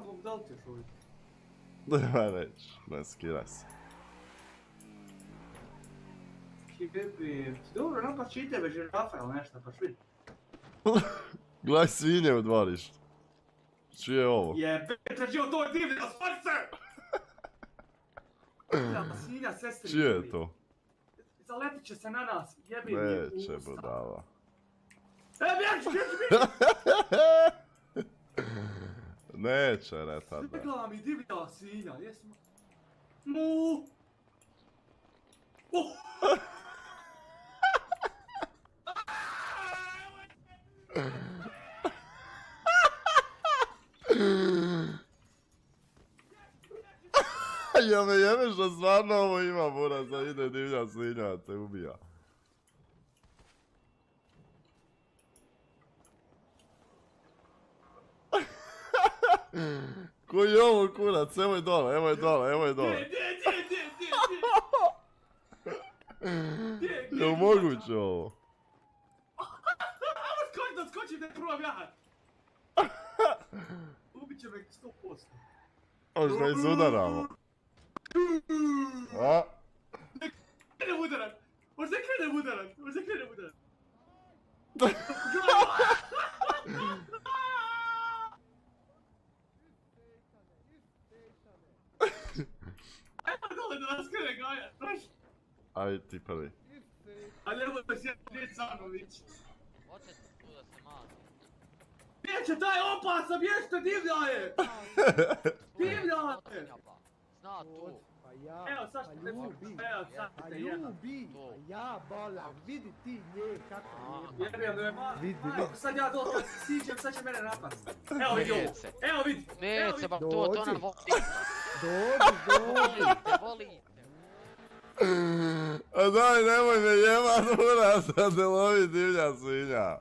Bog, da li ćeš ovdje? Nema reći, ne skiraj se. Jebem ti, dobro, napad će i tebe žirafa ili nešto, pa švidi. Gledaj svinje u dvorištu. Čije je ovo? Jebem, to je divlja, spori se! Divlja svinja, sestri. Čije je to? Zaletit će se na nas, jebim je u usta. Neće, budala. Bježi! Neće, retarda. Stegla mi divlja svinja, jesmo? Mu! Ja me jebeš da stvarno ovo ima, buraz, da ide divlja svinja, da te ubija. Koji je ovo kurac? Evo je dole, evo je dole, evo je dole. Je li moguće ovo? Skoči da je probam ja! Ubit će me 100%. Možda da izudaramo. A? Ne krenem udarat! Možda krenem udarat! Ajmo dole da nas krene gaja, proši! Aj ti prvi. A nemoj sjeti Sanović. Hoće tu da se mazi. Bjeće taj opasa, bješte, divlja je! Divlja je! Zna tu. Pa ja, Evo sad što te ljubi, ja bolam, vidi ti nje kako lijepa. Jebim da je malo, Vidi. sad ja dole kad se siđem, sad će mene napast. Evo vidi ovo, evo vidi, Neće, ba to nam voli. Dođi. Volite. A daj, nemoj me jebat, buraz, da te lovi divlja svinja.